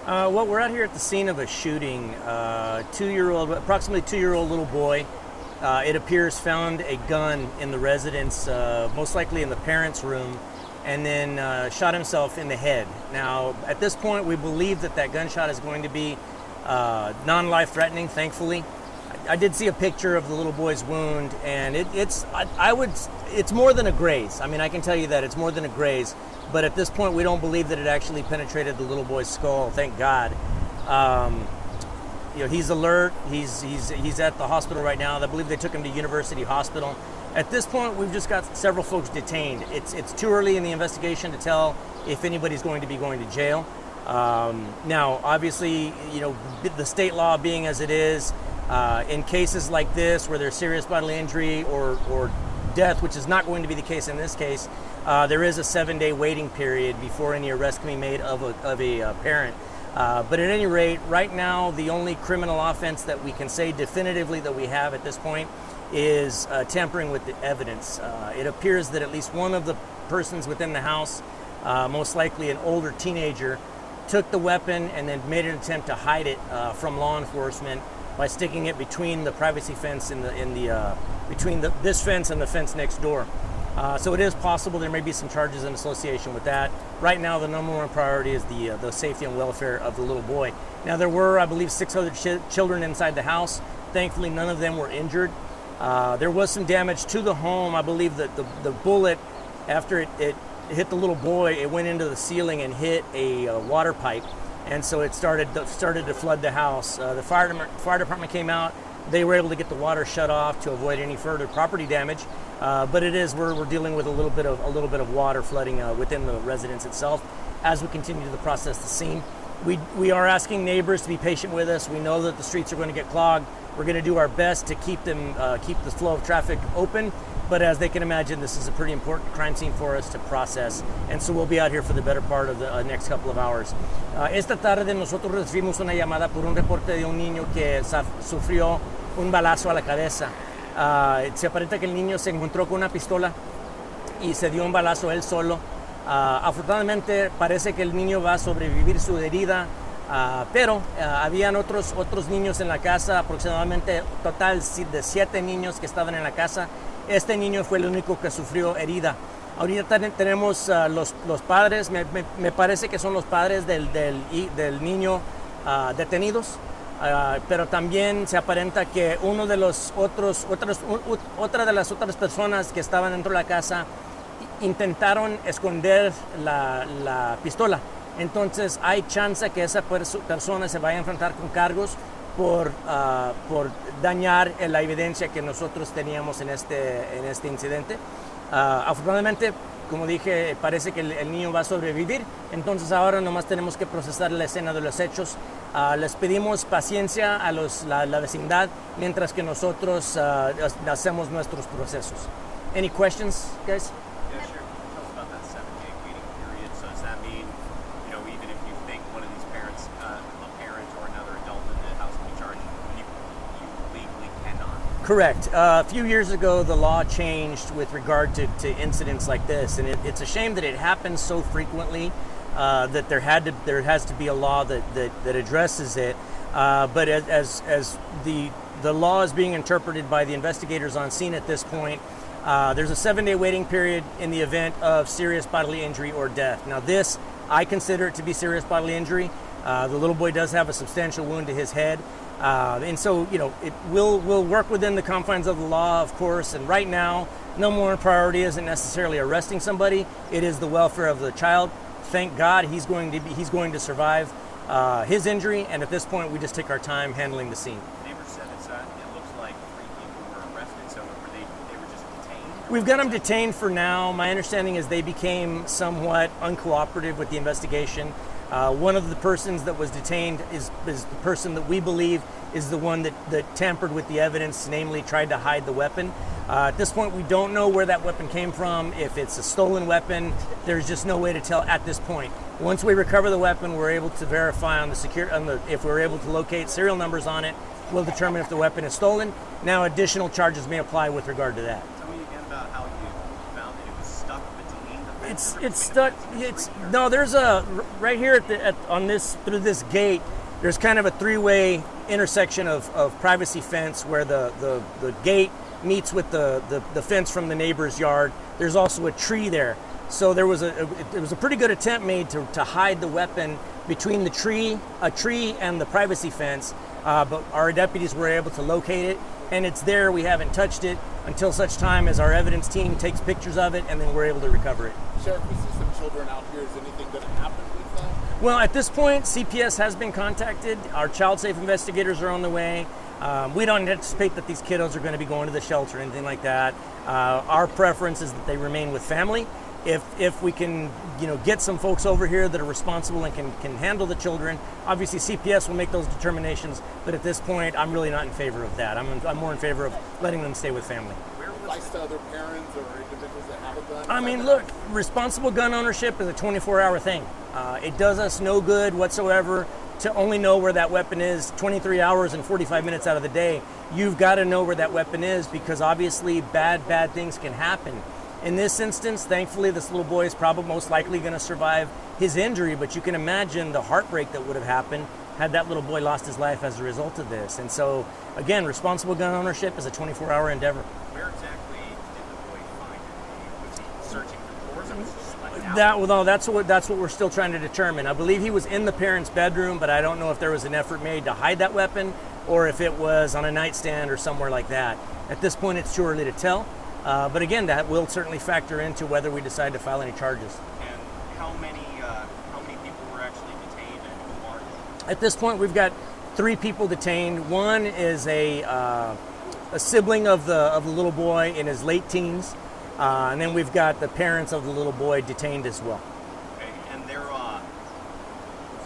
Well, we're out here at the scene of a shooting. Approximately two-year-old little boy, it appears, found a gun in the residence, most likely in the parents' room, and then shot himself in the head. Now, at this point, we believe that gunshot is going to be non-life-threatening, thankfully. I did see a picture of the little boy's wound, and it's more than a graze. I mean, I can tell you that it's more than a graze. But at this point, we don't believe that it actually penetrated the little boy's skull. Thank God. He's alert. He's at the hospital right now. I believe they took him to University Hospital. At this point, we've just got several folks detained. It's too early in the investigation to tell if anybody's going to be going to jail. Now, obviously, the state law being as it is, in cases like this where there's serious bodily injury or death, which is not going to be the case in this case, there is a 7-day waiting period before any arrest can be made of a parent. But at any rate, right now, the only criminal offense that we can say definitively that we have at this point is tampering with the evidence. It appears that at least one of the persons within the house, most likely an older teenager, took the weapon and then made an attempt to hide it from law enforcement by sticking it between the privacy fence between this fence and the fence next door. So it is possible there may be some charges in association with that. Right now, the number one priority is the safety and welfare of the little boy. Now, there were, I believe, 6 other children inside the house. Thankfully, none of them were injured. There was some damage to the home. I believe that the bullet, after it hit the little boy, it went into the ceiling and hit a water pipe. And so it started to flood the house. The fire department came out. They were able to get the water shut off to avoid any further property damage. But we're dealing with a little bit of water flooding within the residence itself as we continue to process the scene. We are asking neighbors to be patient with us. We know that the streets are going to get clogged. We're going to do our best to keep the flow of traffic open. But as they can imagine, this is a pretty important crime scene for us to process. And so we'll be out here for the better part of the next couple of hours. Esta tarde nosotros recibimos una llamada por un reporte de un niño que sufrió un balazo a la cabeza. Se aparenta que el niño se encontró con una pistola y se dio un balazo él solo. Afortunadamente parece que el niño va a sobrevivir su herida, pero habían otros niños en la casa, aproximadamente total de 7 niños que estaban en la casa. Este niño fue el único que sufrió herida. Ahorita tenemos los padres, me parece que son los padres del niño detenidos. Pero también se aparenta que otra de las otras personas que estaban dentro de la casa intentaron esconder la pistola. Entonces hay chance que esa persona se vaya a enfrentar con cargos por dañar la evidencia que nosotros teníamos en este incidente. Afortunadamente, como dije, parece que el niño va a sobrevivir. Entonces ahora nomás tenemos que procesar la escena de los hechos. Les pedimos paciencia a la vecindad mientras que nosotros hacemos nuestros procesos. Any questions, guys? Yeah, sure. Tell us about that 7-day waiting period. So does that mean, even if you think one of these parents, a parent or another adult in the house can be charged, you legally cannot? Correct. A few years ago, the law changed with regard to incidents like this, and it's a shame that it happens so frequently. That there has to be a law that addresses it, but as the law is being interpreted by the investigators on scene at this point, there's a 7-day waiting period in the event of serious bodily injury or death. Now this, I consider it to be serious bodily injury. The little boy does have a substantial wound to his head, and so it will work within the confines of the law, of course. And right now, number one priority isn't necessarily arresting somebody; it is the welfare of the child. Thank God he's going to survive his injury, and at this point we just take our time handling the scene. The neighbor said it looks like 3 people were arrested, so they were just detained? We've got them detained for now. My understanding is they became somewhat uncooperative with the investigation. One of the persons that was detained is the person that we believe is the one that tampered with the evidence, namely tried to hide the weapon. At this point, we don't know where that weapon came from. If it's a stolen weapon, there's just no way to tell at this point. Once we recover the weapon, we're able to verify if we're able to locate serial numbers on it, we'll determine if the weapon is stolen. Now, additional charges may apply with regard to that. Tell me again about how you found that it was stuck between the It's stuck. It's no. There's a right here on this through this gate. There's kind of a three-way intersection of privacy fence where the gate meets with the fence from the neighbor's yard. There's also a tree there. So there was it was a pretty good attempt made to hide the weapon between a tree and the privacy fence, but our deputies were able to locate it, and it's there. We haven't touched it until such time as our evidence team takes pictures of it, and then we're able to recover it. Sheriff, we see some children out here. Is anything going to happen with them? Well, at this point, CPS has been contacted. Our child safe investigators are on the way. We don't anticipate that these kiddos are going to be going to the shelter or anything like that. Our preference is that they remain with family. If we can, get some folks over here that are responsible and can handle the children, obviously CPS will make those determinations. But at this point, I'm really not in favor of that. I'm more in favor of letting them stay with family. Advice to other parents or individuals that have a gun? I mean, look, responsible gun ownership is a 24-hour thing. It does us no good whatsoever to only know where that weapon is 23 hours and 45 minutes out of the day. You've got to know where that weapon is because obviously bad things can happen. In this instance, thankfully, this little boy is probably most likely going to survive his injury, but you can imagine the heartbreak that would have happened had that little boy lost his life as a result of this. And so, again, responsible gun ownership is a 24-hour endeavor. Where exactly did the boy find it? Was he searching for doors or was he just left out? That's what we're still trying to determine. I believe he was in the parents' bedroom, but I don't know if there was an effort made to hide that weapon or if it was on a nightstand or somewhere like that. At this point, it's too early to tell. But again, that will certainly factor into whether we decide to file any charges. And how many people were actually detained and who are they? At this point, we've got 3 people detained. One is a sibling of the little boy in his late teens, and then we've got the parents of the little boy detained as well. Okay, and they're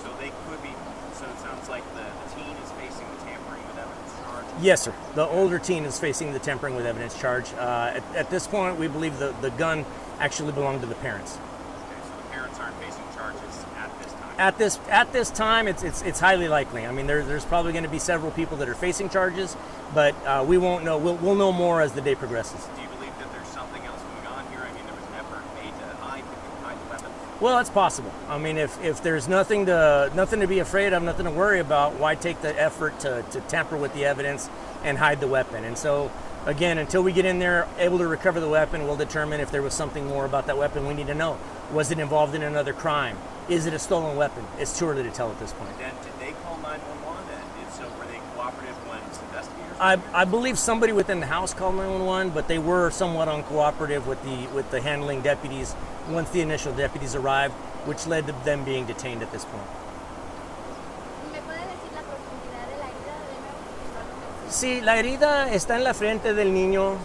so they could be. So it sounds like the teen is facing the tampering with evidence charge. Yes, sir. The older teen is facing the tampering with evidence charge. At this point, we believe the gun actually belonged to the parents. Okay, so the parents aren't facing charges at this time. At this time, it's highly likely. I mean, there's probably going to be several people that are facing charges, but we won't know. We'll know more as the day progresses. Do you believe that there's something else going on here? I mean, there was an effort made to hide the weapon. Well, it's possible. I mean, if there's nothing to be afraid of, nothing to worry about, why take the effort to tamper with the evidence and hide the weapon? And so, again, until we get in there, able to recover the weapon, we'll determine if there was something more about that weapon we need to know. Was it involved in another crime? Is it a stolen weapon? It's too early to tell at this point. Then did they call 911? And if so, were they cooperative when investigators? I believe somebody within the house called 911, but they were somewhat uncooperative with the handling deputies once the initial deputies arrived, which led to them being detained at this point. ¿Me puede decir la profundidad de la herida de nuevo? Sí, la herida está en la frente del niño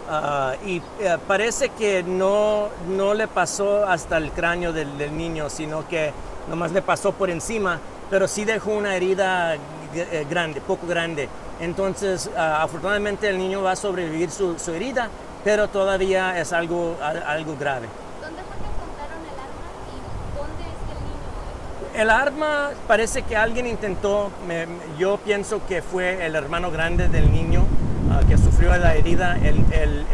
y parece que no le pasó hasta el cráneo del niño, sino que nomás le pasó por encima, pero sí dejó una herida grande, poco grande. Entonces, afortunadamente el niño va a sobrevivir su herida, pero todavía es algo grave. ¿Dónde fue que encontraron el arma y dónde es que el niño? El arma parece que alguien intentó, yo pienso que fue el hermano grande del niño que sufrió la herida. El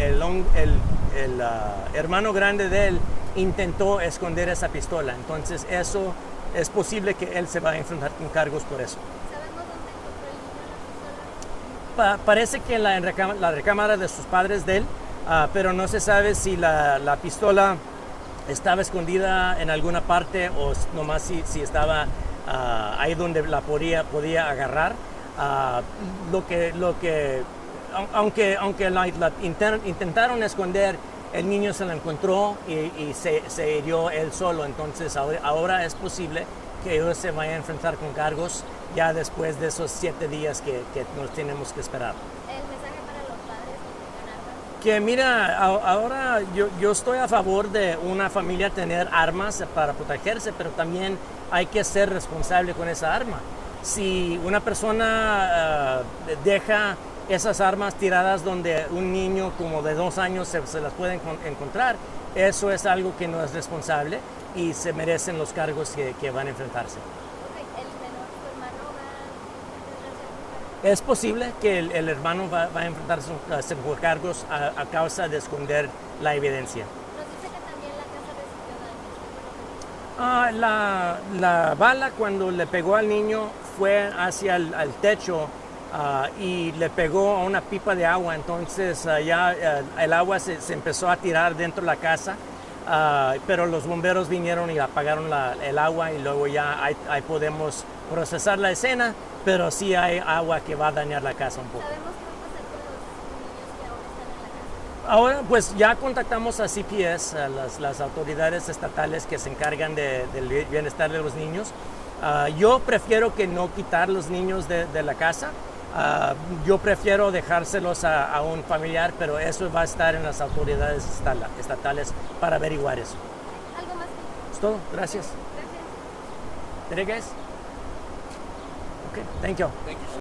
hermano grande de él intentó esconder esa pistola, entonces eso es posible que él se va a enfrentar con cargos por eso. ¿Sabemos dónde encontró el niño la pistola? Parece que en la recámara de sus padres de él, pero no se sabe si la pistola estaba escondida en alguna parte o nomás si estaba ahí donde la podía agarrar. Aunque la intentaron esconder, el niño se la encontró y se hirió él solo. Entonces ahora es posible que ellos se vayan a enfrentar con cargos ya después de esos 7 días que nos tenemos que esperar. El mensaje para los padres que tengan armas. Que mira, ahora yo estoy a favor de una familia tener armas para protegerse, pero también hay que ser responsable con esa arma. Si una persona deja esas armas tiradas donde un niño como de 2 años se las puede encontrar, eso es algo que no es responsable y se merecen los cargos que van a enfrentarse. Okay. ¿El menor, su hermano, va a enfrentarse a Es posible que el hermano va a enfrentarse con cargos a causa de esconder la evidencia. Nos dice que también la casa recibió daños. La bala cuando le pegó al niño fue hacia el techo y le pegó a una pipa de agua, entonces el agua se empezó a tirar dentro de la casa, pero los bomberos vinieron y apagaron el agua y luego ya ahí podemos procesar la escena, pero sí hay agua que va a dañar la casa un poco. ¿Sabemos qué va a pasar con los niños que ahora están en la casa? Ahora, pues ya contactamos a CPS, a las autoridades estatales que se encargan del bienestar de los niños. Yo prefiero que no quitar los niños de la casa. Yo prefiero dejárselos a un familiar, pero eso va a estar en las autoridades estatales para averiguar eso. ¿Algo más que? Es todo. Gracias. Gracias. Did it, guys? Okay, thank you. Thank you.